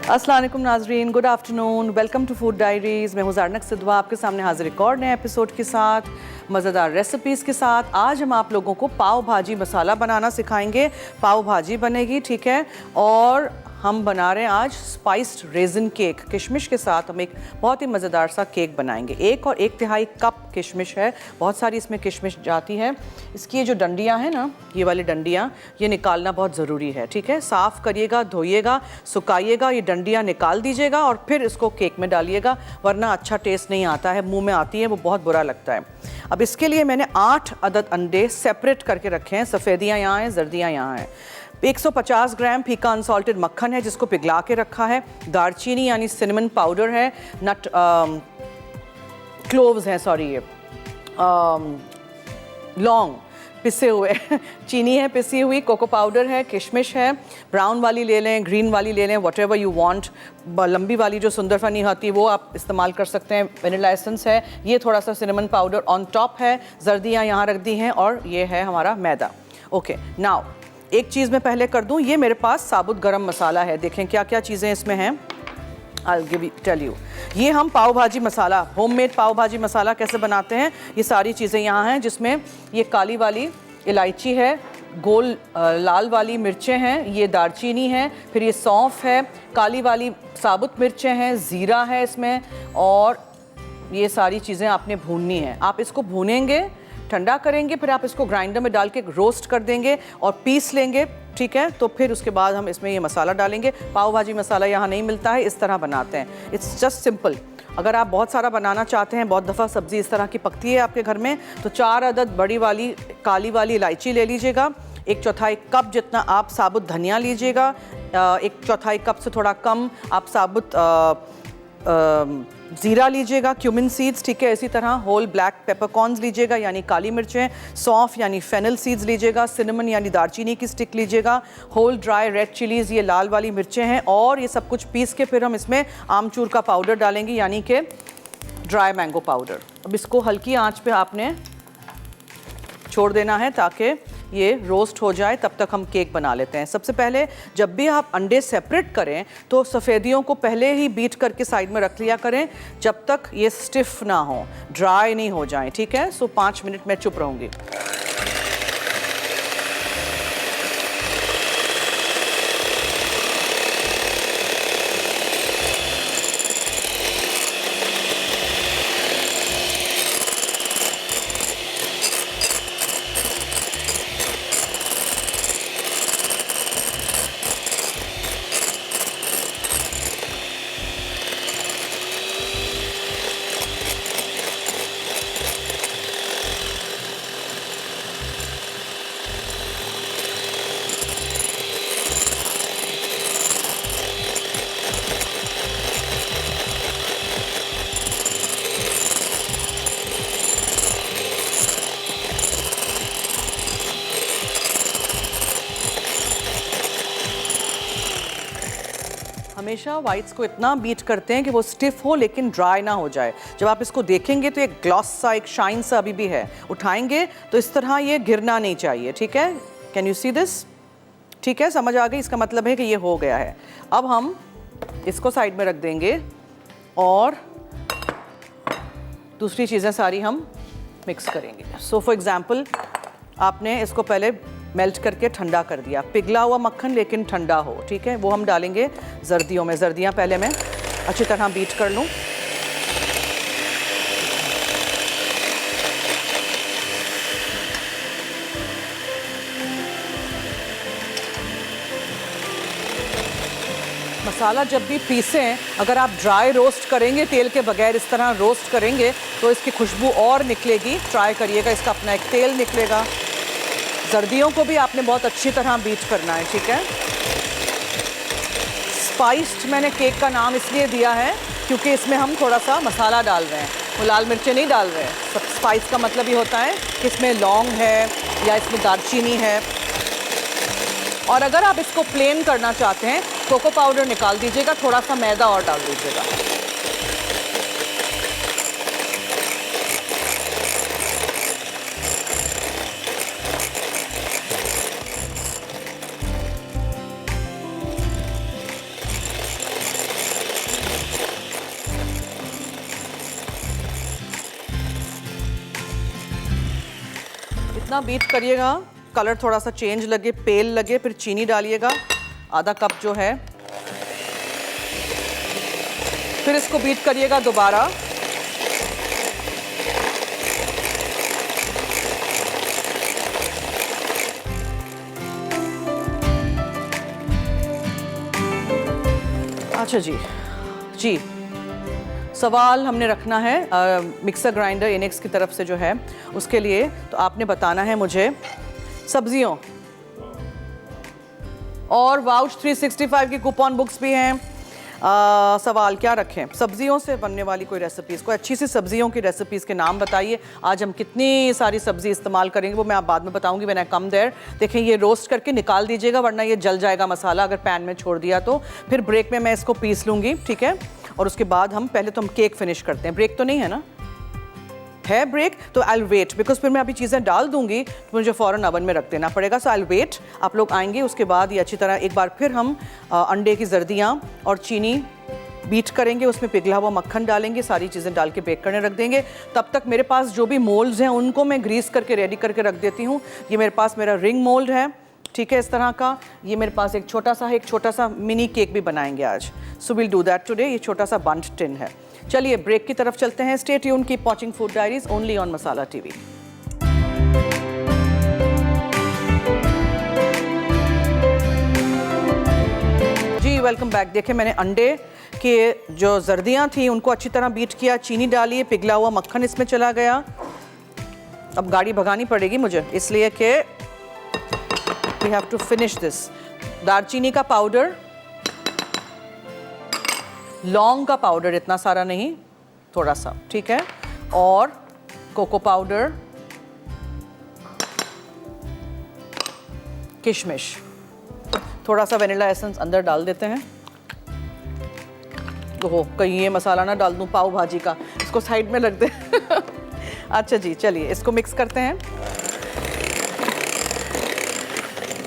अस्सलाम वालेकुम नाजरीन, good afternoon, welcome to food diaries. मैं हूँ ज़ारनक सिद्वा, आपके सामने हाजिर एक और नए एपिसोड के साथ, मज़ेदार रेसिपीज़ के साथ। आज हम आप लोगों को पाव भाजी मसाला बनाना सिखाएंगे। पाव भाजी बनेगी, ठीक है। और हम बना रहे हैं आज स्पाइस्ड रेज़न केक। किशमिश के साथ हम एक बहुत ही मज़ेदार सा केक बनाएंगे। 1 और 1/3 कप किशमिश है, बहुत सारी इसमें किशमिश जाती है। इसकी ये जो डंडियाँ हैं ना, ये वाली डंडियाँ, ये निकालना बहुत ज़रूरी है, ठीक है। साफ़ करिएगा, धोइएगा, सुखाइएगा, ये डंडियाँ निकाल दीजिएगा और फिर इसको केक में डालिएगा, वरना अच्छा टेस्ट नहीं आता है, मुँह में आती है वो बहुत बुरा लगता है। अब इसके लिए मैंने 8 अदद अंडे सेपरेट करके रखे हैं। सफ़ेदियाँ यहाँ हैं, जर्दियाँ यहाँ हैं। 150 ग्राम फीका अनसॉल्टेड मक्खन है जिसको पिघला के रखा है। दालचीनी यानी सिनेमन पाउडर है। नट क्लोव्स हैं, सॉरी, ये लौंग पिसे हुए चीनी है पिसी हुई, कोको पाउडर है, किशमिश है। ब्राउन वाली ले लें, ग्रीन वाली ले लें, वट एवर यू वांट। लंबी वाली जो सुंदर फनी होती है वो आप इस्तेमाल कर सकते हैं। वनीला एसेंस है, ये थोड़ा सा सिनेमन पाउडर ऑन टॉप है। जर्दियाँ यहाँ रख दी हैं और ये है हमारा मैदा। ओके, नाउ एक चीज़ मैं पहले कर दूं, ये मेरे पास साबुत गरम मसाला है। देखें क्या क्या चीज़ें इसमें हैं। I'll tell you। ये हम पाव भाजी मसाला, होममेड पाव भाजी मसाला कैसे बनाते हैं, ये सारी चीज़ें यहाँ हैं, जिसमें ये काली वाली इलायची है, गोल लाल वाली मिर्चें हैं, ये दालचीनी है, फिर ये सौंफ है, काली वाली साबुत मिर्चें हैं, ज़ीरा है इसमें, और ये सारी चीज़ें आपने भूननी है। आप इसको भूनेंगे, ठंडा करेंगे, फिर आप इसको ग्राइंडर में डाल के रोस्ट कर देंगे और पीस लेंगे, ठीक है। तो फिर उसके बाद हम इसमें ये मसाला डालेंगे। पाव भाजी मसाला यहाँ नहीं मिलता है, इस तरह बनाते हैं। It's just simple. अगर आप बहुत सारा बनाना चाहते हैं, बहुत दफ़ा सब्ज़ी इस तरह की पकती है आपके घर में, तो 4 अदद बड़ी वाली काली वाली इलायची ले लीजिएगा। 1/4 कप जितना आप साबुत धनिया लीजिएगा। 1/4 कप से थोड़ा कम आप साबुत ज़ीरा लीजिएगा, क्यूमिन सीड्स, ठीक है। इसी तरह होल ब्लैक पेपरकॉर्न्स लीजिएगा यानी काली मिर्चें, सौंफ यानी फेनल सीड्स लीजिएगा, सिनेमन यानी दालचीनी की स्टिक लीजिएगा, होल ड्राई रेड चिलीज़, ये लाल वाली मिर्चें हैं, और ये सब कुछ पीस के फिर हम इसमें आमचूर का पाउडर डालेंगे यानी कि ड्राई मैंगो पाउडर। अब इसको हल्की आंच पे आपने छोड़ देना है ताकि ये रोस्ट हो जाए, तब तक हम केक बना लेते हैं। सबसे पहले जब भी आप अंडे सेपरेट करें तो सफ़ेदियों को पहले ही बीट करके साइड में रख लिया करें, जब तक ये स्टिफ ना हो, ड्राई नहीं हो जाएं, ठीक है। सो 5 मिनट में चुप रहूँगी। हमेशा वाइट्स को इतना बीट करते हैं कि वो स्टिफ हो लेकिन ड्राई ना हो जाए। जब आप इसको देखेंगे तो एक ग्लॉस सा, एक शाइन सा अभी भी है। उठाएंगे तो इस तरह ये गिरना नहीं चाहिए, ठीक है। Can you see this? ठीक है, समझ आ गई? इसका मतलब है कि ये हो गया है। अब हम इसको साइड में रख देंगे और दूसरी चीज़ें सारी हम मिक्स करेंगे। सो फॉर एग्जाम्पल, आपने इसको पहले मेल्ट करके ठंडा कर दिया, पिघला हुआ मक्खन लेकिन ठंडा हो, ठीक है। वो हम डालेंगे जर्दियों में। जर्दियाँ पहले मैं अच्छी तरह बीट कर लूँ। मसाला जब भी पीसें, अगर आप ड्राई रोस्ट करेंगे, तेल के बगैर इस तरह रोस्ट करेंगे तो इसकी खुशबू और निकलेगी। ट्राई करिएगा, इसका अपना एक तेल निकलेगा। सर्दियों को भी आपने बहुत अच्छी तरह बीट करना है, ठीक है। स्पाइस्ड मैंने केक का नाम इसलिए दिया है क्योंकि इसमें हम थोड़ा सा मसाला डाल रहे हैं, वो लाल मिर्चें नहीं डाल रहे हैं। सब स्पाइस का मतलब ये होता है कि इसमें लौंग है या इसमें दालचीनी है। और अगर आप इसको प्लेन करना चाहते हैं, कोको पाउडर निकाल दीजिएगा, थोड़ा सा मैदा और डाल दीजिएगा। इतना बीट करिएगा कलर थोड़ा सा चेंज लगे, पेल लगे, फिर चीनी डालिएगा आधा कप जो है, फिर इसको बीट करिएगा दोबारा। अच्छा जी, सवाल हमने रखना है मिक्सर ग्राइंडर इनेक्स की तरफ से जो है उसके लिए, तो आपने बताना है मुझे सब्जियों और वाउच 365 की कूपन बुक्स भी हैं। सवाल क्या रखें? सब्जियों से बनने वाली कोई रेसिपीज़, कोई अच्छी सी सब्जियों की रेसिपीज़ के नाम बताइए। आज हम कितनी सारी सब्जी इस्तेमाल करेंगे वो मैं आप बाद में बताऊंगी। मैंने कम देर देखें, ये रोस्ट करके निकाल दीजिएगा वरना ये जल जाएगा मसाला अगर पैन में छोड़ दिया तो। फिर ब्रेक में मैं इसको पीस लूँगी, ठीक है? और उसके बाद हम पहले तो हम केक फिनिश करते हैं। ब्रेक तो नहीं है ना? है ब्रेक? तो आई विल वेट, बिकॉज फिर मैं अभी चीज़ें डाल दूंगी तो मुझे फ़ौरन ओवन में रख देना पड़ेगा। सो आई विल वेट, आप लोग आएंगे उसके बाद ये अच्छी तरह एक बार फिर हम अंडे की जर्दियाँ और चीनी बीट करेंगे, उसमें पिघला हुआ मक्खन डालेंगे, सारी चीज़ें डाल के बेक करने रख देंगे। तब तक मेरे पास जो भी मोल्ड्स हैं उनको मैं ग्रीस करके रेडी करके रख देती हूँ। ये मेरे पास मेरा रिंग मोल्ड है, ठीक है, इस तरह का। ये मेरे पास एक छोटा सा मिनी केक भी बनाएंगे आज। So will do that today. ये छोटा सा बंट टिन है। चलिए ब्रेक की तरफ चलते हैं। Stay tune, keep watching food diaries only on Masala TV. जी वेलकम बैक। देखिए मैंने अंडे के जो जर्दियाँ थी उनको अच्छी तरह बीट किया, चीनी डाली, पिघला हुआ मक्खन इसमें चला गया। अब गाड़ी भगानी पड़ेगी मुझे इसलिए कि we have to finish this. दालचीनी का पाउडर, लौंग का पाउडर, इतना सारा नहीं, थोड़ा सा, ठीक है, और कोको पाउडर, किशमिश, थोड़ा सा वेनिला एसेंस अंदर डाल देते हैं। ओहो, कहीं ये मसाला ना डाल दूं पाव भाजी का, इसको साइड में रख दे। अच्छा जी, चलिए इसको मिक्स करते हैं।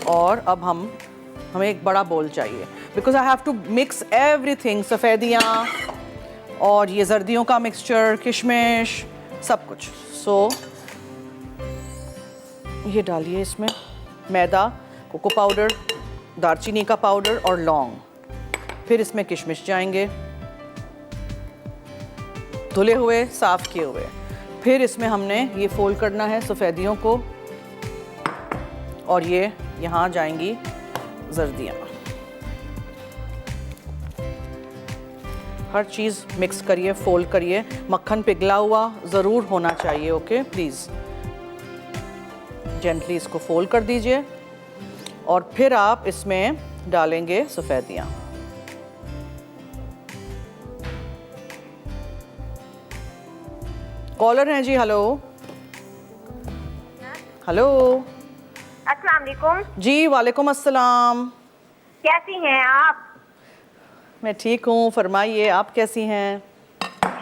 और अब हमें एक बड़ा बोल चाहिए because I have to mix everything. सफ़ेदियाँ और ये जर्दियों का मिक्सचर, किशमिश, सब कुछ। सो ये डालिए इसमें मैदा, कोको पाउडर, दालचीनी का पाउडर और लौंग। फिर इसमें किशमिश जाएंगे धुले हुए, साफ़ किए हुए। फिर इसमें हमने ये फोल्ड करना है सफ़ेदियों को, और ये यहाँ जाएंगी जर्दियाँ। हर चीज़ मिक्स करिए, फोल्ड करिए। मक्खन पिघला हुआ ज़रूर होना चाहिए, ओके प्लीज़। जेंटली इसको फोल्ड कर दीजिए और फिर आप इसमें डालेंगे सफ़ेदियाँ। कॉलर हैं जी, हेलो हेलो। अस्सलाम वालेकुम। जी वालेकुम अस्सलाम। कैसी हैं आप? मैं ठीक हूँ, फरमाइए आप कैसी हैं?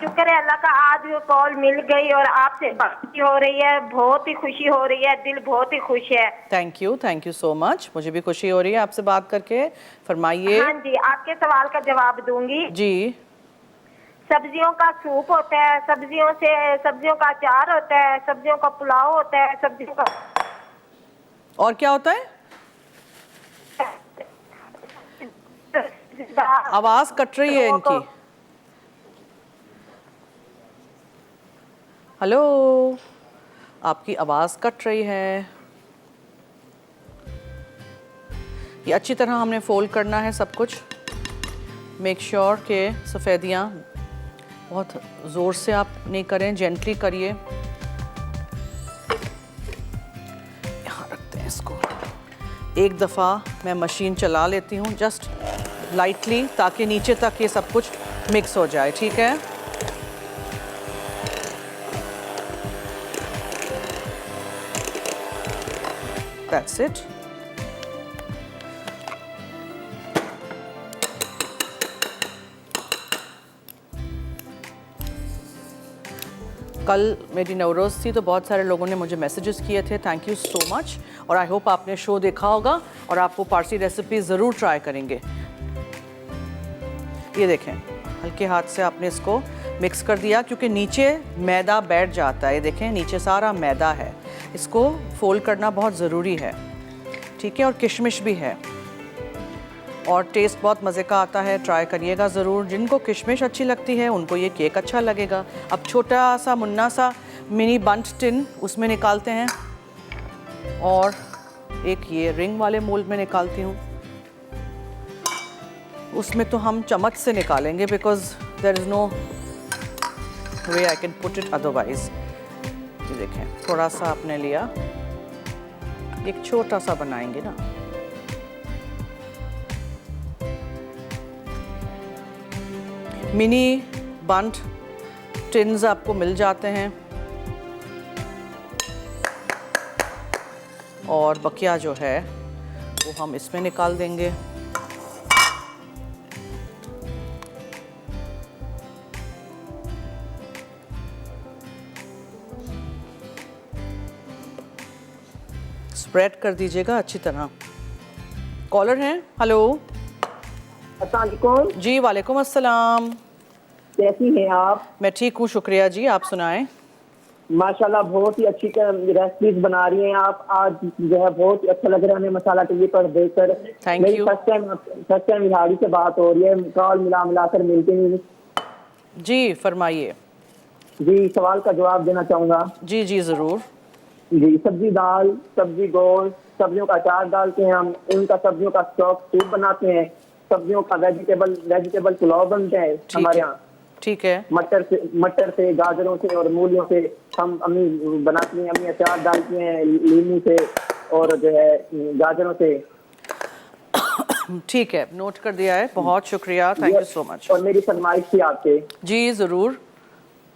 शुक्र है अल्लाह का, आज वो कॉल मिल गई और आपसे बात हो रही है, बहुत ही खुशी हो रही है, दिल बहुत ही खुश है। Thank you so much. मुझे भी खुशी हो रही है आपसे बात करके। फरमाइए। हाँ जी, आपके सवाल का जवाब दूंगी जी। सब्जियों का सूप होता है, सब्जियों का अचार होता है, सब्जियों का पुलाव होता है, सब्जियों का और क्या होता है? आवाज कट रही है इनकी। हेलो, आपकी आवाज कट रही है। ये अच्छी तरह हमने फोल्ड करना है सब कुछ। मेक श्योर के सफ़ेदियाँ बहुत ज़ोर से आप नहीं करें, जेंटली करिए। यहाँ रखते हैं इसको। एक दफ़ा मैं मशीन चला लेती हूँ जस्ट लाइटली, ताकि नीचे तक ये सब कुछ मिक्स हो जाए, ठीक है? That's it. कल मेरी नवरोज़ थी तो बहुत सारे लोगों ने मुझे मैसेजेस किए थे, थैंक यू सो मच। और आई होप आपने शो देखा होगा और आप वो पारसी रेसिपी ज़रूर ट्राई करेंगे। ये देखें, हल्के हाथ से आपने इसको मिक्स कर दिया क्योंकि नीचे मैदा बैठ जाता है। ये देखें, नीचे सारा मैदा है, इसको फोल्ड करना बहुत ज़रूरी है, ठीक है। और किशमिश भी है और टेस्ट बहुत मज़े का आता है, ट्राई करिएगा ज़रूर। जिनको किशमिश अच्छी लगती है उनको ये केक अच्छा लगेगा। अब छोटा सा मुन्ना सा मिनी बंट टिन उसमें निकालते हैं और एक ये रिंग वाले मोल्ड में निकालती हूँ। उसमें तो हम चम्मच से निकालेंगे because there is no way I can put it otherwise. ये देखें, थोड़ा सा आपने लिया, एक छोटा सा बनाएंगे ना। मिनी बंट टिन्स आपको मिल जाते हैं और बकिया जो है वो हम इसमें निकाल देंगे। स्प्रेड कर दीजिएगा अच्छी तरह। कॉलर हैं, हेलो। अस्सलाम वालेकुम। जी वालेकुम अस्सलाम। कैसी हैं आप? मैं ठीक हूँ, शुक्रिया जी, आप सुनाएं। माशाल्लाह बहुत ही अच्छी रेसिपीज बना रही हैं आप। आज जो है बहुत ही अच्छा लग रहा है हमें मसाला टीवी पर देखकर। Thank मेरी you. फर्स्ट टाइम इलाड़ी से बात हो रही है, कॉल मिलाकर मिलते हैं। जी फरमाइए। जी सवाल का जवाब देना चाहूँगा। जी जी ज़रूर। जी सब्जी दाल, सब्जी गोश्त, सब्जियों का अचार डालते हैं हम, उनका सब्जियों का स्टॉक सूप बनाते हैं, सब्जियों का वेजिटेबल पुलाव बनते हैं हमारे यहाँ। ठीक है। मटर से गाजरों से और मूलियों से हम अम्मी बनाती हैं। अम्मी अचार डालती हैं लीमू से और जो है गाजरों से। ठीक है, नोट कर दिया है, बहुत शुक्रिया, थैंक यू सो मच। और मेरी फरमाइश थी आपसे। जी ज़रूर।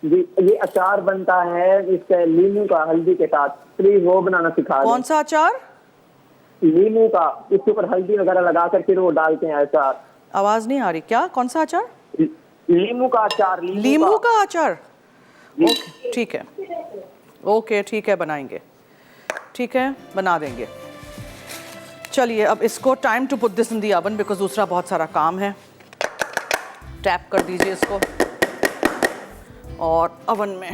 जी ये अचार बनता है इसके लीमू का हल्दी के साथ, प्लीज वो बनाना सिखा दें। कौन सा अचार? लीमू का, इसके ऊपर हल्दी वगैरह लगाकर फिर वो डालते हैं अचार। आवाज़ नहीं आ रही, क्या कौन सा अचार? लीमू का अचार। लीमू का अचार, ओके ठीक है, ओके ठीक है, बनाएंगे, ठीक है बना देंगे। चलिए अब इसको time to put this in the oven because दूसरा बहुत सारा काम है। टैप कर दीजिए इसको और ओवन में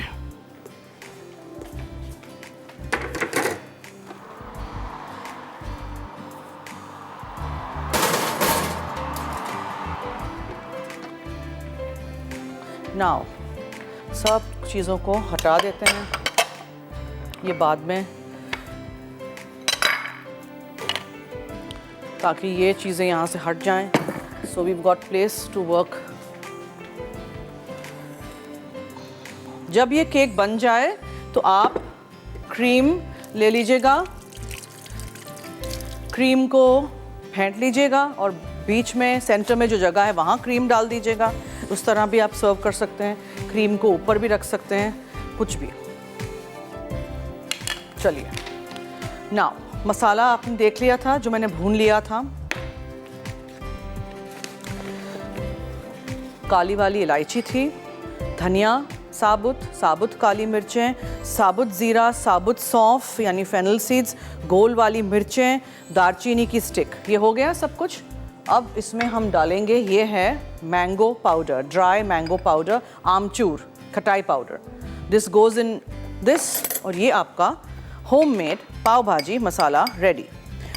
नाउ सब चीज़ों को हटा देते हैं, ये बाद में, ताकि ये चीज़ें यहाँ से हट जाएं। So we got place to work. जब ये केक बन जाए तो आप क्रीम ले लीजिएगा, क्रीम को फेंट लीजिएगा और बीच में सेंटर में जो जगह है वहाँ क्रीम डाल दीजिएगा। उस तरह भी आप सर्व कर सकते हैं, क्रीम को ऊपर भी रख सकते हैं, कुछ भी। चलिए नाउ मसाला आपने देख लिया था जो मैंने भून लिया था। काली वाली इलायची थी, धनिया साबुत काली मिर्चें, साबुत ज़ीरा, साबुत सौंफ यानी फेनल सीड्स, गोल वाली मिर्चें, दालचीनी की स्टिक। ये हो गया सब कुछ। अब इसमें हम डालेंगे, ये है mango powder, dry mango powder, amchur, खटाई powder. This goes in this और ये आपका होममेड पाव भाजी मसाला रेडी।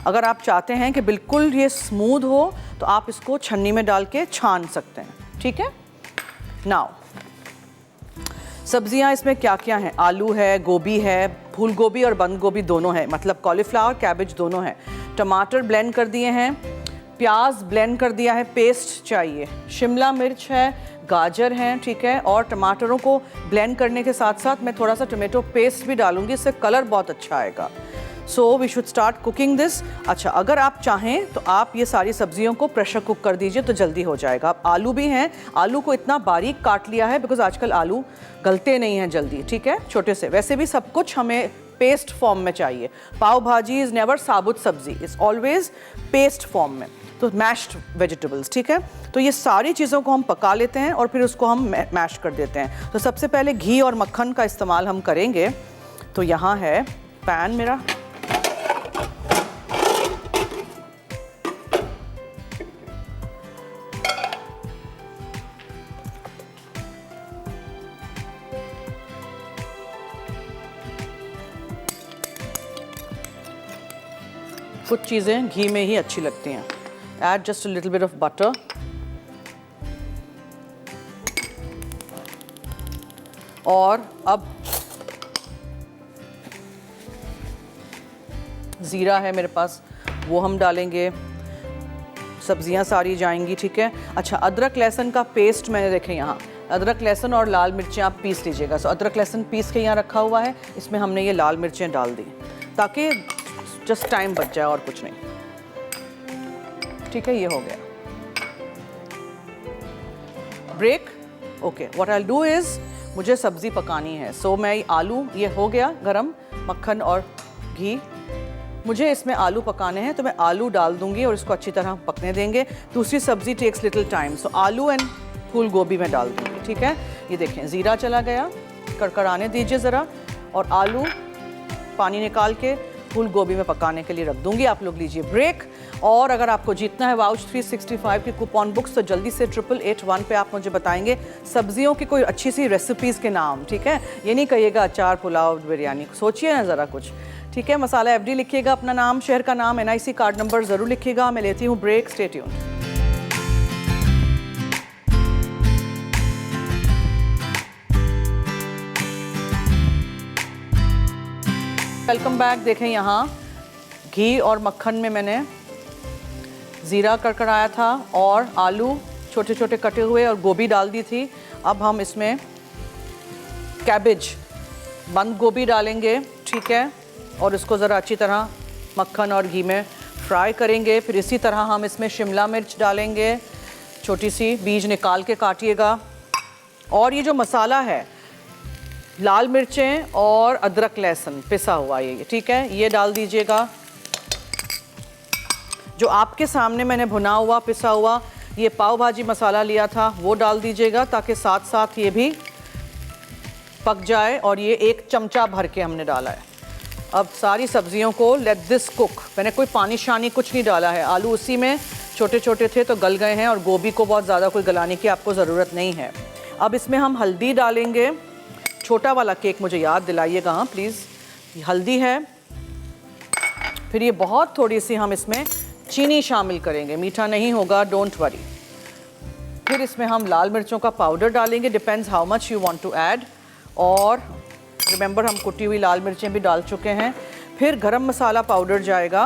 अगर आप चाहते हैं कि बिल्कुल ये स्मूथ हो तो आप इसको छन्नी में डाल के छान सकते हैं, ठीक है। नाउ सब्जियां इसमें क्या क्या हैं? आलू है, गोभी है, फूल गोभी और बंद गोभी दोनों है, मतलब कॉलीफ्लावर कैबेज दोनों है। टमाटर ब्लेंड कर दिए हैं, प्याज ब्लेंड कर दिया है, पेस्ट चाहिए, शिमला मिर्च है, गाजर हैं, ठीक है। और टमाटरों को ब्लेंड करने के साथ साथ मैं थोड़ा सा टोमेटो पेस्ट भी डालूंगी, इससे कलर बहुत अच्छा आएगा। So we should start cooking this. अच्छा, अगर आप चाहें तो आप ये सारी सब्जियों को प्रेशर कुक कर दीजिए तो जल्दी हो जाएगा। अब आलू भी हैं, आलू को इतना बारीक काट लिया है बिकॉज आजकल आलू गलते नहीं हैं जल्दी, ठीक है, छोटे से। वैसे भी सब कुछ हमें पेस्ट फॉर्म में चाहिए। पाव भाजी इज़ नेवर साबुत सब्जी, इज़ ऑलवेज पेस्ट फॉर्म में, तो मैश्ड वेजिटेबल्स, ठीक है। तो ये सारी चीज़ों को हम पका लेते हैं और फिर उसको हम मैश कर देते हैं। तो सबसे पहले घी और मक्खन का इस्तेमाल हम करेंगे। तो यहाँ है पैन मेरा, कुछ चीज़ें घी में ही अच्छी लगती हैं। Add just a little bit of butter. और अब ज़ीरा है मेरे पास, वो हम डालेंगे। सब्जियां सारी जाएंगी, ठीक है। अच्छा, अदरक लहसुन का पेस्ट मैंने देखे यहाँ, अदरक लहसुन और लाल मिर्चें आप पीस लीजिएगा। सो अदरक लहसुन पीस के यहाँ रखा हुआ है, इसमें हमने ये लाल मिर्चें डाल दी ताकि जस्ट टाइम बच जाए और कुछ नहीं। ठीक है, ये हो गया। Break. Okay, what I will do is, मुझे सब्ज़ी पकानी है। सो मैं आलू, ये हो गया गरम, मक्खन और घी। मुझे इसमें आलू पकाने हैं तो मैं आलू डाल दूंगी और इसको अच्छी तरह पकने देंगे। दूसरी सब्ज़ी टेक्स लिटिल टाइम, सो आलू एंड फूल गोभी में डाल दूंगी, ठीक है। ये देखें, ज़ीरा चला गया, कड़कड़ाने दीजिए ज़रा, और आलू पानी निकाल के फूल गोभी में पकाने के लिए रख दूंगी। आप लोग लीजिए ब्रेक। और अगर आपको जीतना है वाउच 365 की कूपन बुक्स, तो जल्दी से 8881 पे आप मुझे बताएंगे सब्जियों की कोई अच्छी सी रेसिपीज़ के नाम, ठीक है। ये नहीं कहिएगा अचार, पुलाव, बिरयानी, सोचिए ना ज़रा कुछ, ठीक है। मसाला FD लिखिएगा, अपना नाम, शहर का नाम, NIC कार्ड नंबर ज़रूर लिखिएगा। मैं लेती हूँ break, stay tuned. Welcome back. देखें यहाँ घी और मक्खन में मैंने ज़ीरा कड़कड़ाया था और आलू छोटे छोटे कटे हुए और गोभी डाल दी थी। अब हम इसमें कैबेज, बंद गोभी डालेंगे, ठीक है, और इसको ज़रा अच्छी तरह मक्खन और घी में फ्राई करेंगे। फिर इसी तरह हम इसमें शिमला मिर्च डालेंगे, छोटी सी, बीज निकाल के काटिएगा। और ये जो मसाला है, लाल मिर्चें और अदरक लहसुन पिसा हुआ, ये ठीक है, ये डाल दीजिएगा। जो आपके सामने मैंने भुना हुआ पिसा हुआ ये पाव भाजी मसाला लिया था, वो डाल दीजिएगा ताकि साथ साथ ये भी पक जाए। और ये 1 चमचा भर के हमने डाला है। अब सारी सब्जियों को लेट दिस कुक। मैंने कोई पानी शानी कुछ नहीं डाला है। आलू उसी में छोटे छोटे थे तो गल गए हैं, और गोभी को बहुत ज़्यादा कोई गलाने की आपको ज़रूरत नहीं है। अब इसमें हम हल्दी डालेंगे। छोटा वाला केक मुझे याद दिलाइएगा, हाँ प्लीज़। हल्दी है। फिर ये बहुत थोड़ी सी हम इसमें चीनी शामिल करेंगे, मीठा नहीं होगा, डोंट वरी। फिर इसमें हम लाल मिर्चों का पाउडर डालेंगे, depends how much you want to add. और रिमेंबर हम कुटी हुई लाल मिर्चें भी डाल चुके हैं। फिर गरम मसाला पाउडर जाएगा,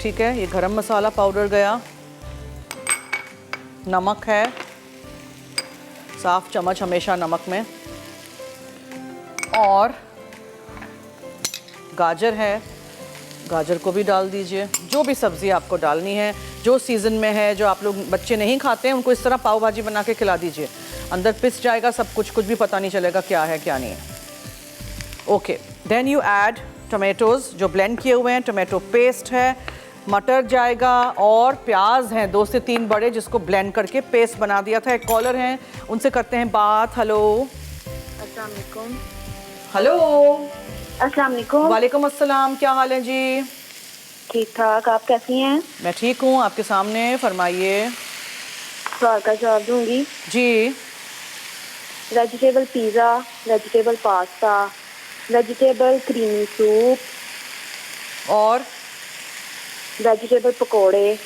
ठीक है, ये गरम मसाला पाउडर गया। नमक है, साफ चम्मच हमेशा नमक में। और गाजर है, गाजर को भी डाल दीजिए। जो भी सब्ज़ी आपको डालनी है, जो सीज़न में है, जो आप लोग, बच्चे नहीं खाते हैं, उनको इस तरह पाव भाजी बना के खिला दीजिए। अंदर पिस जाएगा सब कुछ, कुछ भी पता नहीं चलेगा क्या है क्या नहीं है। Okay, then you add tomatoes जो ब्लेंड किए हुए हैं, टमेटो पेस्ट है, मटर जाएगा, और प्याज हैं 2 से 3 बड़े, जिसको ब्लेंड करके पेस्ट बना दिया था। एक कॉलर हैं, उनसे करते हैं बात। हेलो, अस्सलाम वालेकुम। हेलो, अस्सलाम वालेकुम। वालेकुम अस्सलाम, क्या हाल है जी? ठीक ठाक, आप कैसी हैं? मैं ठीक हूँ, आपके सामने, फरमाइए। सवाल का जवाब दूंगी जी। Vegetable pizza, vegetable pasta, vegetable creamy soup और वेजिटेबल पकोड़े।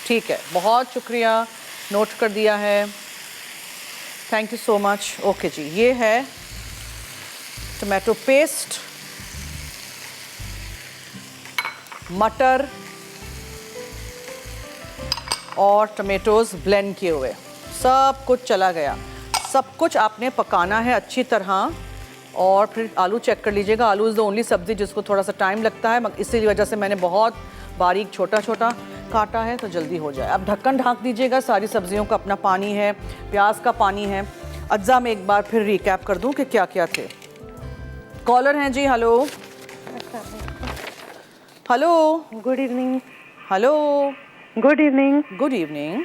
ठीक है, बहुत शुक्रिया, नोट कर दिया है, thank you so much. Okay जी, ये है टमाटो पेस्ट, मटर और टमेटोज़ ब्लेंड किए हुए, सब कुछ चला गया। सब कुछ आपने पकाना है अच्छी तरह। और फिर आलू चेक कर लीजिएगा। आलू इज़ द ओनली सब्ज़ी जिसको थोड़ा सा टाइम लगता है, इसी वजह से मैंने बहुत बारीक छोटा छोटा काटा है, तो जल्दी हो जाए। अब ढक्कन ढाँक दीजिएगा। सारी सब्जियों का अपना पानी है, प्याज का पानी है। अज्जा में एक बार फिर रिकैप कर दूं कि क्या क्या थे। कॉलर हैं जी, hello hello, good evening. Hello, good evening. Good evening.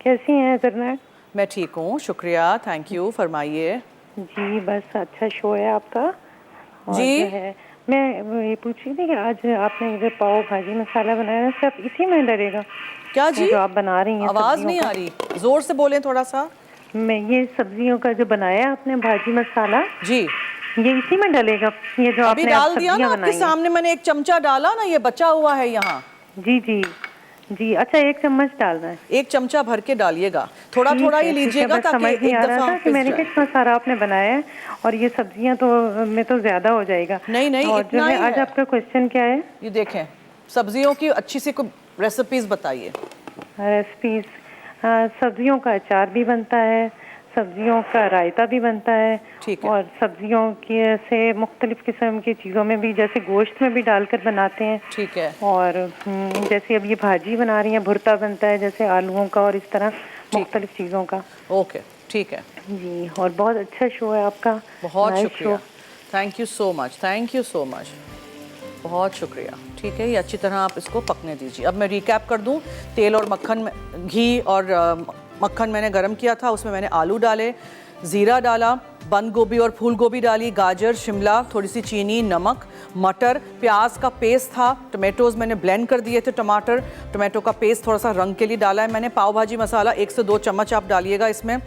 कैसी हैं जरना? मैं ठीक हूँ, शुक्रिया, थैंक यू, फरमाइए। जी बस अच्छा शो है आपका। और जी? जो है मैं ये पूछ रही थी कि आज आपने जो पाव भाजी मसाला बनाया है सिर्फ इसी में डलेगा क्या जी? जो आप बना रही हैं? आवाज़ नहीं आ रही, ज़ोर से बोलें थोड़ा सा। मैं ये सब्जियों का जो बनाया आपने भाजी मसाला, जी। ये इसी में डलेगा, ये जो अभी आपने डाल दिया ना सब्जियां आपके बनाई हैं? सामने, मैंने एक चमचा डाला ना, ये बचा हुआ है यहाँ। जी जी जी, अच्छा 1 चम्मच डालना है। 1 चमचा भर के डालिएगा, थोड़ा ठीक थोड़ा है, ही ठीक है, लीजिएगा बस ताकि समझ नहीं एक आ रहा दफा था कि पिस मैंने जाए। कितना सारा आपने बनाया है, और ये सब्जियां तो में तो ज्यादा हो जाएगा। नहीं, नहीं, और जो इतना है ही आज है। आपका क्वेश्चन क्या है? ये देखें, सब्जियों की अच्छी सी कोई रेसिपीज बताइए। रेसिपीज, सब्जियों का अचार भी बनता है, सब्जियों का रायता भी बनता है, ठीक है। और सब्जियों की से मुख्तलिफ किस्म की चीज़ों में भी, जैसे गोश्त में भी डालकर बनाते हैं। ठीक है। और जैसे अब ये भाजी बना रही हैं, भुर्ता बनता है जैसे आलूओं का, और इस तरह मुख्तलिफ चीज़ों का। ओके, ठीक है जी, और बहुत अच्छा शो है आपका, बहुत नाइस शुक्रिया, show. Thank you so much, thank you so much, बहुत शुक्रिया। ठीक है, ये अच्छी तरह आप इसको पकने दीजिए। अब मैं रिकैप कर दूं, तेल और मक्खन में, घी और मक्खन मैंने गरम किया था, उसमें मैंने आलू डाले, ज़ीरा डाला, बंद गोभी और फूल गोभी डाली, गाजर, शिमला, थोड़ी सी चीनी, नमक, मटर, प्याज का पेस्ट था, टमाटोज़ मैंने ब्लेंड कर दिए थे, टमाटो का पेस्ट थोड़ा सा रंग के लिए डाला है मैंने। पाव भाजी मसाला 1 से 2 चम्मच आप डालिएगा इसमें।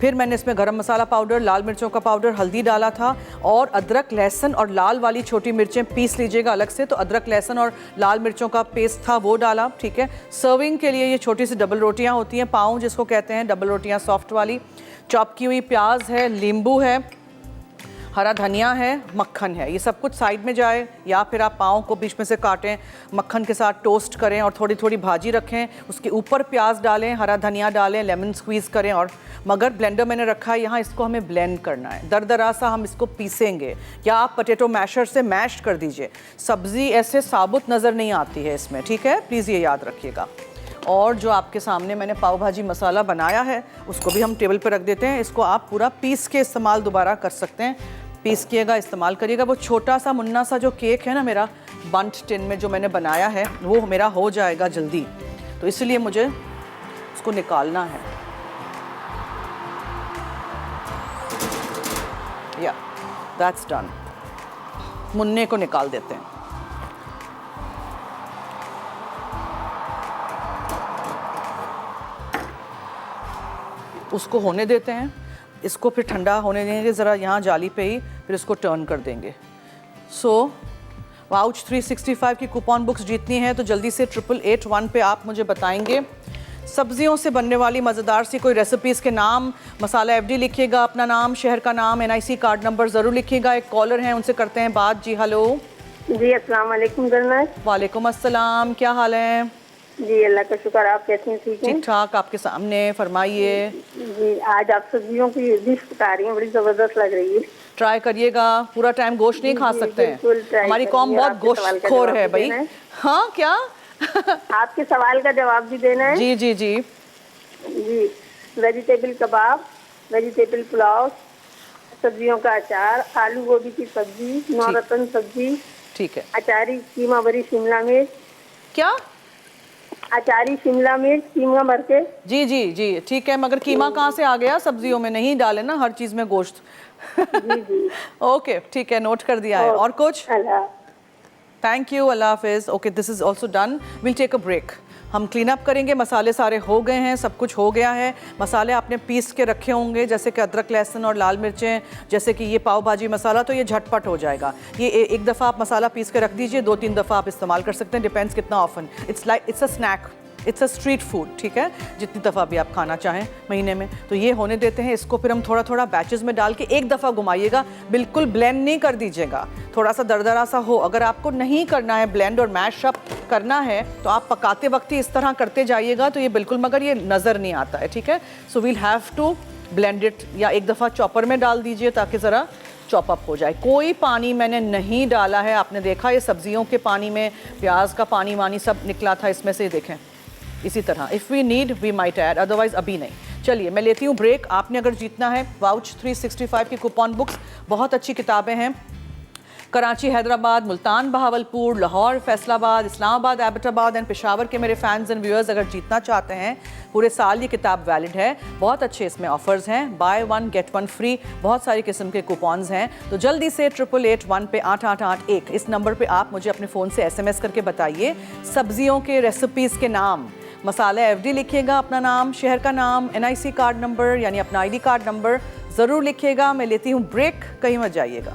फिर मैंने इसमें गरम मसाला पाउडर, लाल मिर्चों का पाउडर, हल्दी डाला था, और अदरक, लहसुन और लाल वाली छोटी मिर्चें पीस लीजिएगा अलग से, तो अदरक, लहसुन और लाल मिर्चों का पेस्ट था वो डाला। ठीक है, सर्विंग के लिए ये छोटी सी डबल रोटियां होती हैं, पाव जिसको कहते हैं, डबल रोटियां सॉफ्ट वाली। चॉप की हुई प्याज है, नींबू है, हरा धनिया है, मक्खन है, ये सब कुछ साइड में जाए, या फिर आप पाव को बीच में से काटें, मक्खन के साथ टोस्ट करें और थोड़ी थोड़ी भाजी रखें, उसके ऊपर प्याज डालें, हरा धनिया डालें, लेमन स्क्वीज़ करें। और मगर ब्लेंडर मैंने रखा है यहाँ, इसको हमें ब्लेंड करना है, दरदरा सा हम इसको पीसेंगे, या आप पोटैटो मैशर से मैश कर दीजिए। सब्ज़ी ऐसे साबुत नज़र नहीं आती है इसमें, ठीक है, प्लीज़ ये याद रखिएगा। और जो आपके सामने मैंने पाव भाजी मसाला बनाया है, उसको भी हम टेबल पर रख देते हैं। इसको आप पूरा पीस के इस्तेमाल दोबारा कर सकते हैं, पीस किएगा, इस्तेमाल करिएगा। वो छोटा सा मुन्ना सा जो केक है ना मेरा, बंट टिन में जो मैंने बनाया है, वो मेरा हो जाएगा जल्दी, तो इसलिए मुझे उसको निकालना है। या दैट्स डन, मुन्ने को निकाल देते हैं। उसको होने देते हैं, इसको फिर ठंडा होने देंगे ज़रा यहाँ जाली पे ही, फिर इसको टर्न कर देंगे। सो वाउच 365 की कूपन बुक्स जीतनी है तो जल्दी से 8881 पे आप मुझे बताएंगे सब्जियों से बनने वाली मज़ेदार सी कोई रेसिपीज़ के नाम, मसाला FD लिखिएगा, अपना नाम, शहर का नाम, NIC कार्ड नंबर ज़रूर लिखिएगा। एक कॉलर हैं, उनसे करते हैं बात। जी हेलो। जी अस्सलाम वालेकुम गरनाज। वालेकुम अस्सलाम, क्या हाल है? जी अल्लाह का शुक्र, आप कैसे हैं? ठीक हैं? ठीक ठाक, आपके सामने, फरमाइए। जी आज आप सब्जियों की डिश बता रही हैं, बड़ी जबरदस्त लग रही है। ट्राई करिएगा, पूरा टाइम गोश्त नहीं खा जी, सकते बिल्कुल हैं, ट्राई हमारी करेंगे। कौम बहुत आपके सवाल का गोश्तखोर जवाब है भी भाई। देना है। हाँ क्या? आपके सवाल का जवाब भी देना है। जी जी जी जी, वेजिटेबल कबाब, वेजिटेबल पुलाव, सब्जियों का अचार, आलू गोभी की सब्जी, नौरतन सब्जी, ठीक है। अचारी कीमा भरी शिमला मिर्च, क्या? अचारी शिमला मिर्च कीमा भर के। जी जी जी ठीक है, मगर कीमा कहाँ से आ गया? सब्जियों में नहीं डाले ना हर चीज़ में गोश्त। जी जी ओके ठीक है, नोट कर दिया है। और कुछ? अल्लाह। थैंक यू, अल्लाह हाफिज़। Okay, this is also done, will take a break. हम क्लीन अप करेंगे, मसाले सारे हो गए हैं, सब कुछ हो गया है। मसाले आपने पीस के रखे होंगे, जैसे कि अदरक, लहसुन और लाल मिर्चें, जैसे कि ये पाव भाजी मसाला, तो ये झटपट हो जाएगा। ये एक दफ़ा आप मसाला पीस के रख दीजिए, 2-3 दफ़ा आप इस्तेमाल कर सकते हैं, डिपेंड्स कितना often. It's a snack, it's a street food, ठीक है, जितनी दफ़ा भी आप खाना चाहें महीने में। तो ये होने देते हैं, इसको फिर हम थोड़ा थोड़ा बैचेस में डाल के एक दफ़ा घुमाइएगा, बिल्कुल ब्लेंड नहीं कर दीजिएगा, थोड़ा सा दरदरा सा हो। अगर आपको नहीं करना है ब्लेंड और मैश अप करना है, तो आप पकाते वक्त ही इस तरह करते जाइएगा, तो ये बिल्कुल, मगर ये नज़र नहीं आता है, ठीक है। So we'll have to blend it, या एक दफ़ा चॉपर में डाल दीजिए ताकि ज़रा चॉप अप हो जाए। कोई पानी मैंने नहीं डाला है, आपने देखा ये सब्जियों के पानी में प्याज का पानी वानी सब निकला था इसमें से, देखें। इसी तरह if we need we might add, otherwise अभी नहीं। चलिए मैं लेती हूँ ब्रेक। आपने अगर जीतना है वाउच 365 की कूपन बुक्स, बहुत अच्छी किताबें हैं। कराची, हैदराबाद, मुल्तान, बहावलपुर, लाहौर, फैसलाबाद, इस्लामाबाद, एबटाबाद एंड पेशावर के मेरे फैंस एंड व्यूअर्स अगर जीतना चाहते हैं, पूरे साल ये किताब वैलिड है। बहुत अच्छे इसमें ऑफर्स हैं, बाय 1 गेट 1 फ्री, बहुत सारी किस्म के कूपन्स हैं। तो जल्दी से 8881 पे 8881 इस नंबर पे आप मुझे अपने फ़ोन से SMS करके बताइए सब्जियों के रेसिपीज़ के नाम। मसाला FD लिखिएगा, अपना नाम, शहर का नाम, NIC कार्ड नंबर यानी अपना ID कार्ड नंबर ज़रूर लिखिएगा। मैं लेती हूँ ब्रेक, कहीं मत जाइएगा।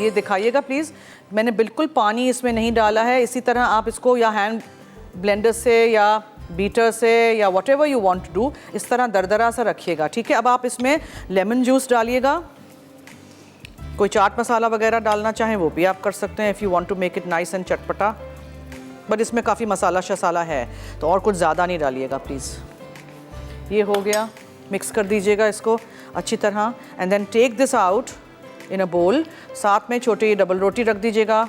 ये दिखाइएगा प्लीज़। मैंने बिल्कुल पानी इसमें नहीं डाला है। इसी तरह आप इसको या हैंड ब्लेंडर से या बीटर से या whatever you want to do, इस तरह दरदरा सा रखिएगा, ठीक है। अब आप इसमें लेमन जूस डालिएगा। कोई चाट मसाला वगैरह डालना चाहें वो भी आप कर सकते हैं, if you want to make it nice and चटपटा, बट इसमें काफ़ी मसाला शसाला है तो और कुछ ज़्यादा नहीं डालिएगा प्लीज़। ये हो गया, मिक्स कर दीजिएगा इसको अच्छी तरह and then take this out in a bowl. साथ में छोटी डबल रोटी रख दीजिएगा।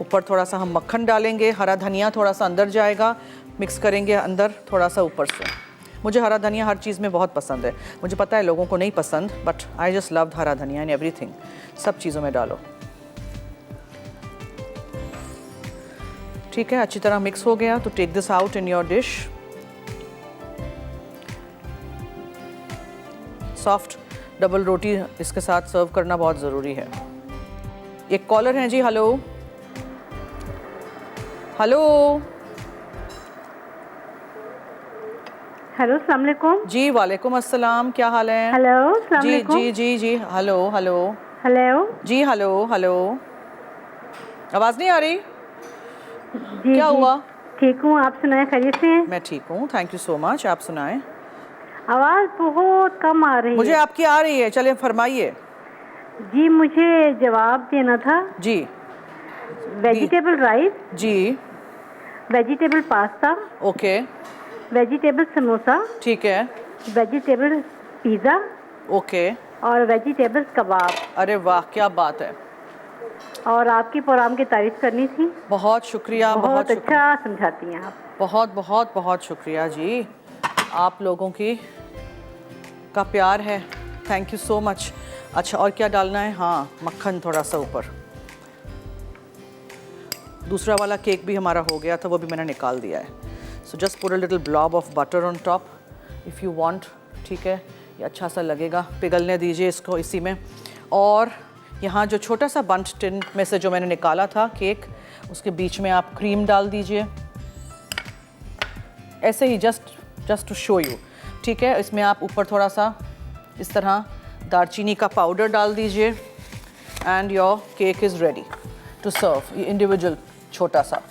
ऊपर थोड़ा सा हम मक्खन डालेंगे, हरा धनिया थोड़ा सा अंदर जाएगा, मिक्स करेंगे अंदर थोड़ा सा ऊपर से। मुझे हरा धनिया हर चीज़ में बहुत पसंद है, मुझे पता है लोगों को नहीं पसंद, बट आई जस्ट लव हरा धनिया इन एवरीथिंग। सब चीज़ों में डालो, ठीक है। अच्छी तरह मिक्स हो गया तो take this out in your dish. Soft double रोटी इसके साथ सर्व करना बहुत ज़रूरी है। एक कॉलर हैं जी, हेलो हेलो हेलो, अस्सलाम वालेकुम। जी वालेकुम अस्सलाम, क्या हाल है? हेलो, अस्सलाम जी वालेकुम। जी जी जी, हेलो हेलो हेलो जी, हेलो हेलो, आवाज़ नहीं आ रही? जी क्या जी, हुआ? ठीक हूँ, आप सुनाए, खैरियत से हैं? मैं ठीक हूँ, थैंक यू सो मच। आप सुनाएं। आवाज़ बहुत कम आ रही मुझे है। आपकी आ रही है, चलिए फरमाइए। जी, मुझे जवाब देना था। जी वेजिटेबल राइस, जी, vegetable pasta, okay, vegetable samosa, ठीक है, वेजिटेबल पिज़्ज़ा ओके। और वेजिटेबल कबाब। अरे वाह, क्या बात है, और आपकी प्रोग्राम की तारीफ करनी थी। बहुत शुक्रिया, बहुत बहुत शुक्रिया, अच्छा समझाती हैं आप। बहुत बहुत बहुत शुक्रिया जी, आप लोगों की का प्यार है, थैंक यू सो मच। अच्छा, और क्या डालना है? हाँ, मक्खन थोड़ा सा ऊपर। दूसरा वाला केक भी हमारा हो गया था, वो भी मैंने निकाल दिया है। So just put a little blob of butter on top if you want, ठीक है। ये अच्छा सा लगेगा, पिघलने दीजिए इसको इसी में। और यहाँ जो छोटा सा बंट टिन में से जो मैंने निकाला था केक, उसके बीच में आप क्रीम डाल दीजिए, ऐसे ही जस्ट टू शो यू, ठीक है। इसमें आप ऊपर थोड़ा सा इस तरह दालचीनी का पाउडर डाल दीजिए and your cake is ready to serve. ये इंडिविजुअल छोटा सा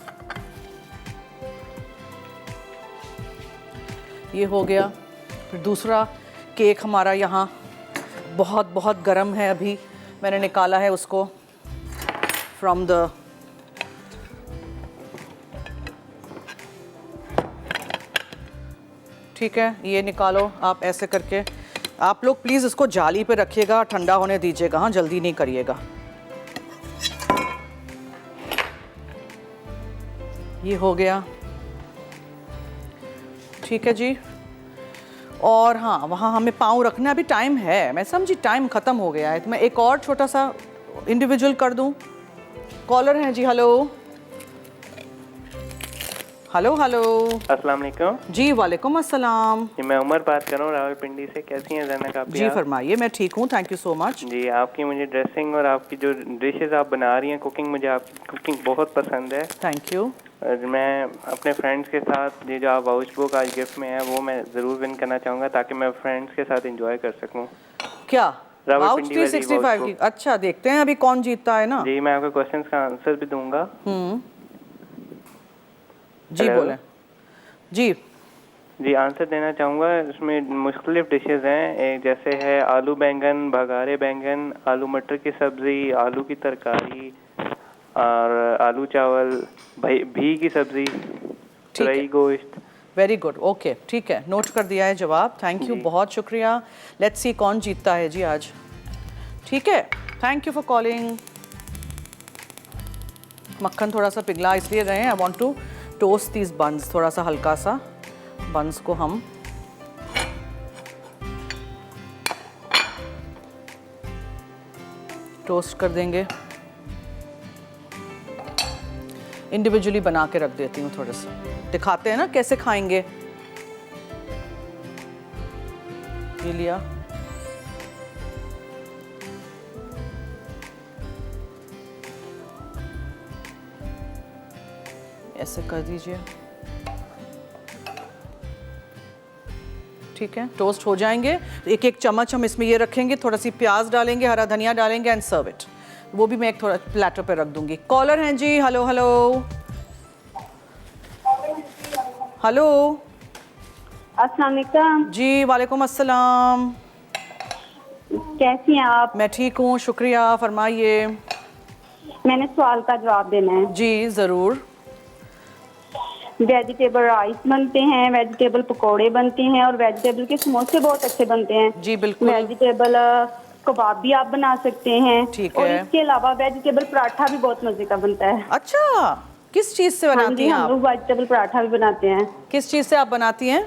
ये हो गया। फिर दूसरा केक हमारा यहाँ बहुत बहुत गर्म है, अभी मैंने निकाला है उसको फ्रॉम द ठीक है, ये निकालो आप ऐसे करके। आप लोग प्लीज़ इसको जाली पे रखिएगा, ठंडा होने दीजिएगा, हाँ, जल्दी नहीं करिएगा। ये हो गया, ठीक है जी। और हाँ, वहाँ हमें पाँव रखना है, अभी टाइम है, मैं समझी टाइम ख़त्म हो गया है, तो मैं एक और छोटा सा इंडिविजुअल कर दूँ। कॉलर हैं जी, हेलो हेलो हेलो, अस्सलाम वालेकुम। जी वालेकुम अस्सलाम। जी, मैं उमर बात कर रहा हूँ रावलपिंडी से। कैसी हैं ज़ैनब आप? जी फरमाइए। मैं ठीक हूँ, थैंक यू सो मच। जी, आपकी मुझे ड्रेसिंग और आपकी जो डिशेस आप बना रही हैं, कुकिंग, मुझे आपकी कुकिंग बहुत पसंद है। Thank you. और मैं अपने फ्रेंड्स के साथ ये जो आप वाउच बुक आज गिफ्ट में है वो मैं ज़रूर विन करना चाहूँगा, ताकि मैं फ्रेंड्स के साथ इंजॉय कर सकूँ। क्या रावलपिंडी वाली 365 वाउच की? बुक। अच्छा, देखते हैं अभी कौन जीतता है ना। जी, मैं आपके क्वेश्चंस का आंसर भी दूंगा। जी हेलो। बोले जी। जी, आंसर देना चाहूँगा। इसमें मुख्तलिफ डिशेस हैं, एक जैसे है आलू बैंगन, बघारे बैंगन, आलू मटर की सब्ज़ी, आलू की तरकारी और आलू चावल, भी की सब्ज़ी, फ्राई गोश्त। वेरी गुड, ओके, ठीक है, नोट कर दिया है जवाब। थैंक यू, बहुत शुक्रिया। लेट्स सी कौन जीतता है जी आज, ठीक है। Thank you for calling. मक्खन थोड़ा सा पिघला इसलिए रहे हैं, I want to toast these buns, थोड़ा सा हल्का सा बंस को हम टोस्ट कर देंगे। इंडिविजुअली बना के रख देती हूँ, थोड़ा सा दिखाते हैं ना कैसे खाएंगे। ये लिया, ऐसे कर दीजिए, ठीक है। टोस्ट हो जाएंगे तो एक एक चम्मच हम इसमें ये रखेंगे, थोड़ा सी प्याज डालेंगे, हरा धनिया डालेंगे एंड सर्व इट। वो भी मैं एक थोड़ा प्लेटर पे रख दूंगी। कॉलर हैं जी, हेलो हेलो हेलो। अस्सलाम वालेकुम जी वालेकुम अस्सलाम। कैसी हैं आप? मैं ठीक हूँ, शुक्रिया, फरमाइए। मैंने सवाल का जवाब देना है। जी ज़रूर। वेजिटेबल राइस बनते हैं, वेजिटेबल पकोड़े बनते हैं और वेजिटेबल के समोसे बहुत अच्छे बनते हैं। जी बिल्कुल। वेजिटेबल कबाब भी आप बना सकते हैं। ठीक और है। इसके अलावा वेजिटेबल पराठा भी बहुत मजे का बनता है। अच्छा, किस चीज़ से हाँ बनाती जी, हैं हम आप? लोग वेजिटेबल पराठा भी बनाते हैं। किस चीज़ से आप बनाती हैं?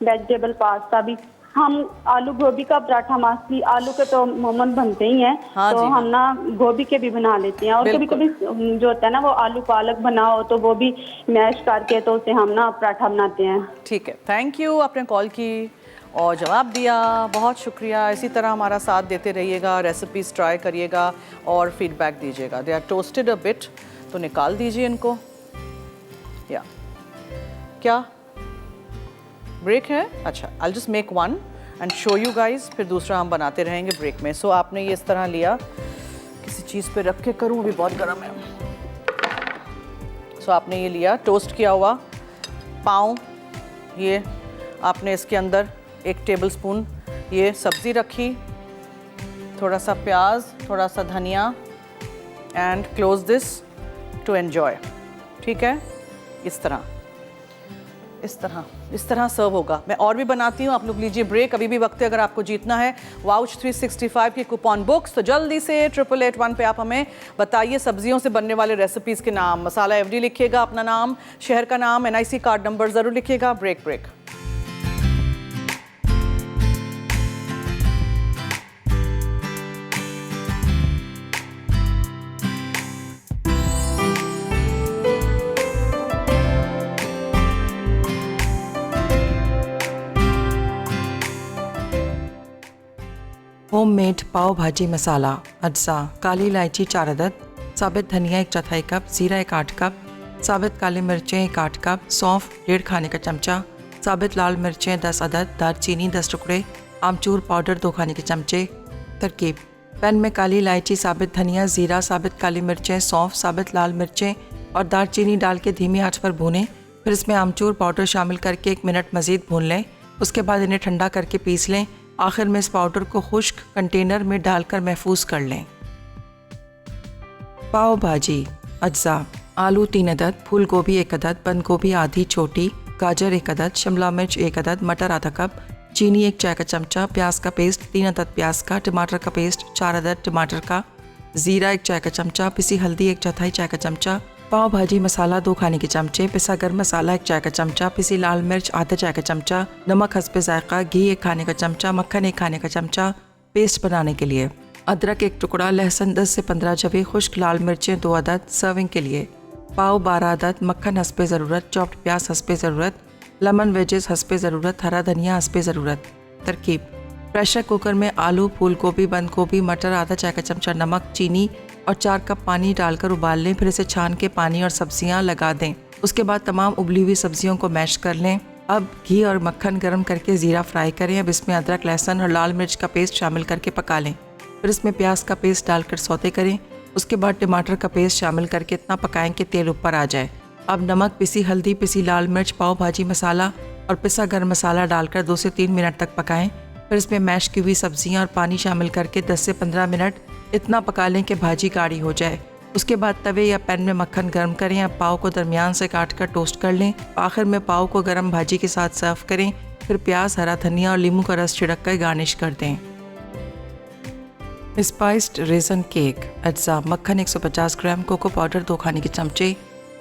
वेजिटेबल पास्ता भी। हम आलू गोभी का पराठा मास्ती, आलू के तो मोमन बनते ही हैं। हाँ तो जी, हम ना गोभी के भी बना लेते हैं। और कभी बिल्कुल। कभी जो होता है ना वो आलू पालक बनाओ तो वो भी मैश करके तो उसे हम ना पराठा बनाते हैं। ठीक है, थैंक यू, आपने कॉल की और जवाब दिया, बहुत शुक्रिया। इसी तरह हमारा साथ देते रहिएगा, रेसिपीज़ ट्राई करिएगा और फीडबैक दीजिएगा। They are toasted a bit, तो निकाल दीजिए इनको। या क्या ब्रेक है? अच्छा, I just make one and show you guys, फिर दूसरा हम बनाते रहेंगे ब्रेक में। सो आपने ये इस तरह लिया, किसी चीज़ पे रख के करूँ, अभी बहुत गर्म है। सो आपने ये लिया टोस्ट किया हुआ पाव, ये आपने इसके अंदर 1 टेबलस्पून ये सब्ज़ी रखी, थोड़ा सा प्याज, थोड़ा सा धनिया and close this to enjoy. ठीक है, इस तरह सर्व होगा। मैं और भी बनाती हूँ, आप लोग लीजिए ब्रेक, अभी भी वक्त है अगर आपको जीतना है वाउच 365 की कूपन बुक्स। तो जल्दी से 8881 पे आप हमें बताइए सब्जियों से बनने वाले रेसिपीज़ के नाम। मसाला FD लिखिएगा, अपना नाम, शहर का नाम, NIC कार्ड नंबर ज़रूर लिखिएगा। ब्रेक। होममेड पाव भाजी मसाला अज्जा: काली इलायची 4 अदद, साबित धनिया 1/4 कप, जीरा 1/8 कप, साबित काली मिर्चें 1/8 कप, सौंफ 1.5 खाने का चमचा, साबित लाल मिर्चें 10 अदद, दालचीनी 10 टुकड़े, आमचूर पाउडर 2 खाने के चमचे। तरकीब: पैन में काली इलायची, साबित धनिया, जीरा, साबित काली मिर्चें, सौंफ, साबित लाल मिर्चें और दालचीनी डाल के धीमी आंच पर भूनें। फिर इसमें आमचूर पाउडर शामिल करके 1 मिनट मज़ीद भून लें। उसके बाद इन्हें ठंडा करके पीस लें। आखिर में इस पाउडर को खुश्क कंटेनर में डालकर महफूज कर लें। पाव भाजी अज्जा: आलू 3 अदद, फूल गोभी 1 अदद, बंद गोभी आधी छोटी, गाजर 1 अदद, शिमला मिर्च 1 अदद, मटर आधा कप, चीनी 1 चाय का चमचा, प्याज का पेस्ट 3 अदद प्याज का, टमाटर का पेस्ट 4 अदद टमाटर का, जीरा 1 चाय का चमचा, पिसी हल्दी 1/4 चाय का चमचा, पाव भाजी मसाला 2 खाने के चमचे, पिसा गर्म मसाला 1 चाय का चमचा, पिसी लाल मिर्च आधा चाय का चमचा, नमक हस्बे जायका, घी 1 खाने का चमचा, मक्खन 1 खाने का चमचा। पेस्ट बनाने के लिए: अदरक 1 टुकड़ा, लहसुन 10 से 15 जवे, खुश्क लाल मिर्चें 2 अदद। सर्विंग के लिए: पाव 12 अदद, मक्खन हस्बे ज़रूरत, चॉप्ड प्याज हस्बे ज़रूरत, लेमन वेजेस हस्बे ज़रूरत, हरा धनिया हस्बे ज़रूरत। तरकीब: प्रेशर कुकर में आलू, फूल गोभी, बंद गोभी, मटर, आधा चाय का चमचा नमक, चीनी और 4 कप पानी डालकर उबाल लें। फिर इसे छान के पानी और सब्जियां लगा दें। उसके बाद तमाम उबली हुई सब्जियों को मैश कर लें। अब घी और मक्खन गर्म करके ज़ीरा फ्राई करें। अब इसमें अदरक, लहसुन और लाल मिर्च का पेस्ट शामिल करके पका लें। फिर इसमें प्याज का पेस्ट डालकर सौते करें। उसके बाद टमाटर का पेस्ट शामिल करके इतना पकाएं कि तेल ऊपर आ जाए। अब नमक, पिसी हल्दी, पिसी लाल मिर्च, पाव भाजी मसाला और पिसा गर्म मसाला डालकर 2 से 3 मिनट तक पकाएं। फिर इसमें मैश की हुई सब्जियां और पानी शामिल करके 10 से 15 मिनट इतना पका लें कि भाजी गाढ़ी हो जाए। उसके बाद तवे या पैन में मक्खन गर्म करें। अब पाव को दरमियान से काट कर टोस्ट कर लें। आखिर में पाव को गर्म भाजी के साथ सर्व करें। फिर प्याज, हरा धनिया और नींबू का रस छिड़क कर गार्निश कर दें। स्पाइस्ड रेजन केक अज्जा: मक्खन 150 ग्राम, कोको पाउडर 2 खाने के चमचे,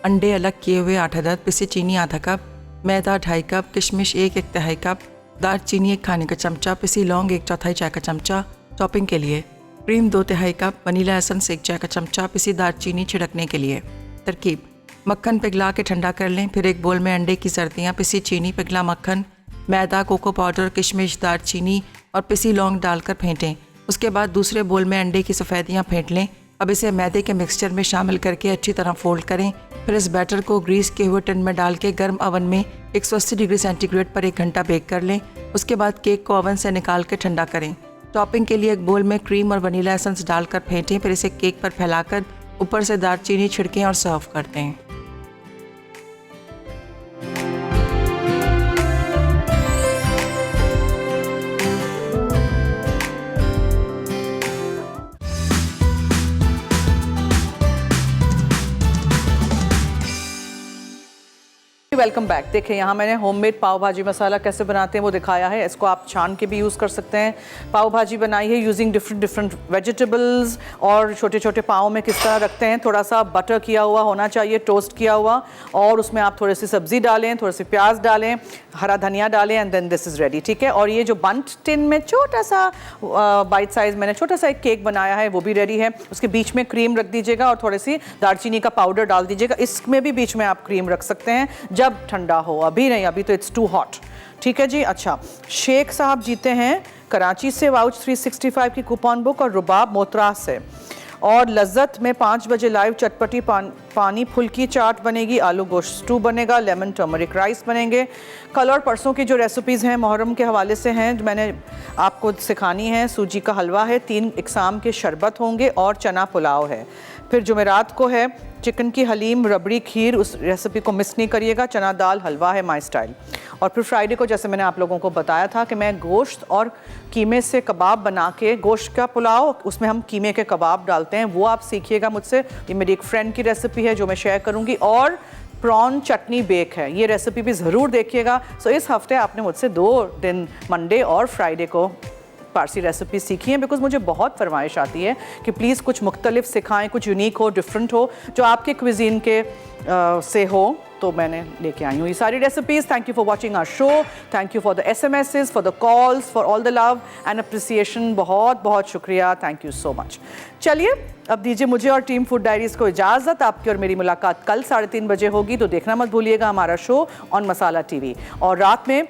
अंडे अलग किए हुए 8 अदद, पिसी चीनी आधा कप, मैदा 2.5 कप, किशमिश 1/4 कप, दालचीनी 1 खाने का चमचा, पिसी लौंग 1/4 चाय का चमचा। टॉपिंग के लिए: क्रीम 2/3 कप, वनीला एसेंस 1 चाय का चमचा, पिसी दालचीनी छिड़कने के लिए। तरकीब: मक्खन पिघला के ठंडा कर लें। फिर एक बोल में अंडे की जर्दियाँ, पिसी चीनी, पिघला मक्खन, मैदा, कोको पाउडर, किशमिश, दालचीनी और पिसी लौंग डालकर फेंटें। उसके बाद दूसरे बोल में अंडे की सफ़ेदियाँ फेंट लें। अब इसे मैदे के मिक्सचर में शामिल करके अच्छी तरह फोल्ड करें। फिर इस बैटर को ग्रीस किए हुए टिन में डाल के गर्म ओवन में 180 डिग्री सेंटीग्रेड पर 1 घंटा बेक कर लें। उसके बाद केक को ओवन से निकाल के ठंडा करें। टॉपिंग के लिए एक बोल में क्रीम और वनीला एसेंस डालकर फेंटें, फिर इसे केक पर फैलाकर ऊपर से दालचीनी छिड़कें और सर्व कर दें। Welcome back. देखिए यहाँ मैंने होममेड पाव भाजी मसाला कैसे बनाते हैं वो दिखाया है। इसको आप छान के भी यूज़ कर सकते हैं। पाव भाजी बनाई है यूजिंग डिफरेंट वेजिटेबल्स, और छोटे छोटे पाव में किस तरह रखते हैं, थोड़ा सा बटर किया हुआ होना चाहिए, टोस्ट किया हुआ, और उसमें आप थोड़ी सी सब्ज़ी डालें, थोड़े से प्याज डालें, हरा धनिया डालें, and then this is ready. ठीक है। और ये जो बंट टिन में छोटा सा बाइट साइज़ मैंने छोटा सा एक केक बनाया है वो भी रेडी है। उसके बीच में क्रीम रख दीजिएगा और थोड़ी सी दालचीनी का पाउडर डाल दीजिएगा। इसमें भी बीच में आप क्रीम रख सकते हैं जब ठंडा हो, अभी नहीं, अभी तो इट्स टू हॉट। ठीक है जी। अच्छा, शेख साहब जीते हैं कराची से वाउच 365 की कूपन बुक, और रुबाब मोतरा से। और लज्जत में 5 बजे लाइव चटपटी पानी फुल्की चाट बनेगी, आलू गोश्त स्टू बनेगा, लेमन टर्मरिक राइस बनेंगे। कल और परसों की जो रेसिपीज़ हैं मुहर्रम के हवाले से हैं, जो मैंने आपको सिखानी है। सूजी का हलवा है, 3 इकसाम के शरबत होंगे, और चना पुलाव है। फिर जुमेरात को है चिकन की हलीम रबड़ी खीर, उस रेसिपी को मिस नहीं करिएगा। चना दाल हलवा है माई स्टाइल। और फिर फ्राइडे को जैसे मैंने आप लोगों को बताया था कि मैं गोश्त और कीमे से कबाब बना के, गोश्त का पुलाव उसमें हम कीमे के कबाब डालते हैं, वो आप सीखिएगा मुझसे। ये मेरी एक फ्रेंड की रेसिपी है जो मैं शेयर करूँगी। और प्रॉन चटनी बेक है, ये रेसिपी भी ज़रूर देखिएगा। सो इस हफ्ते आपने मुझसे 2 दिन मंडे और फ्राइडे को पारसी रेसिपी सीखी हैं, बिकॉज मुझे बहुत फरमाइश आती है कि प्लीज़ कुछ मुख्तलिफ सिखाएं, कुछ यूनिक हो, डिफरेंट हो, जो आपके क्विजीन के से हो। तो मैंने लेके आई हूँ ये सारी recipes. Thank you for watching our show, thank you for the SMSs, for the calls, for all the love and appreciation. बहुत बहुत शुक्रिया, थैंक यू सो मच। चलिए अब दीजिए मुझे और टीम फूड डायरीज़ को इजाज़त। आपकी और मेरी मुलाकात कल 3:30 बजे होगी, तो देखना मत भूलिएगा हमारा शो ऑन मसाला TV। और रात में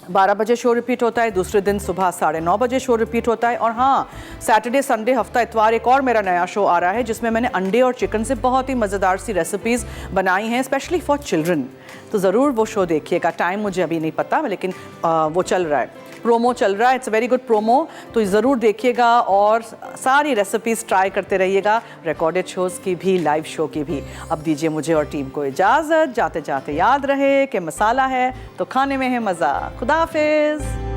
12 बजे शो रिपीट होता है, दूसरे दिन सुबह 9:30 बजे शो रिपीट होता है। और हाँ, सैटरडे संडे हफ्ता इतवार एक और मेरा नया शो आ रहा है, जिसमें मैंने अंडे और चिकन से बहुत ही मज़ेदार सी रेसिपीज़ बनाई हैं, स्पेशली फॉर चिल्ड्रन। तो ज़रूर वो शो देखिएगा। टाइम मुझे अभी नहीं पता, लेकिन वो चल रहा है, प्रोमो चल रहा है, it's a very good promo, तो ज़रूर देखिएगा और सारी रेसिपीज़ ट्राई करते रहिएगा, रिकॉर्डेड शोज़ की भी, लाइव शो की भी। अब दीजिए मुझे और टीम को इजाज़त। जाते जाते याद रहे कि मसाला है तो खाने में है मज़ा। खुदा हाफिज़।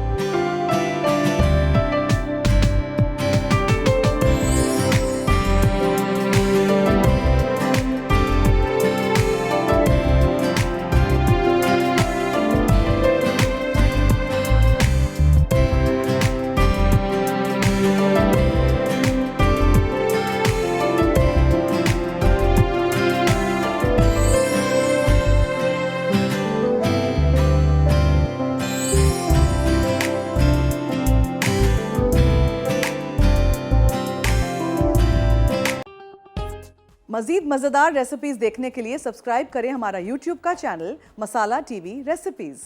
मज़ीद मज़ेदार रेसिपीज़ देखने के लिए सब्सक्राइब करें हमारा YouTube का चैनल मसाला TV रेसिपीज़।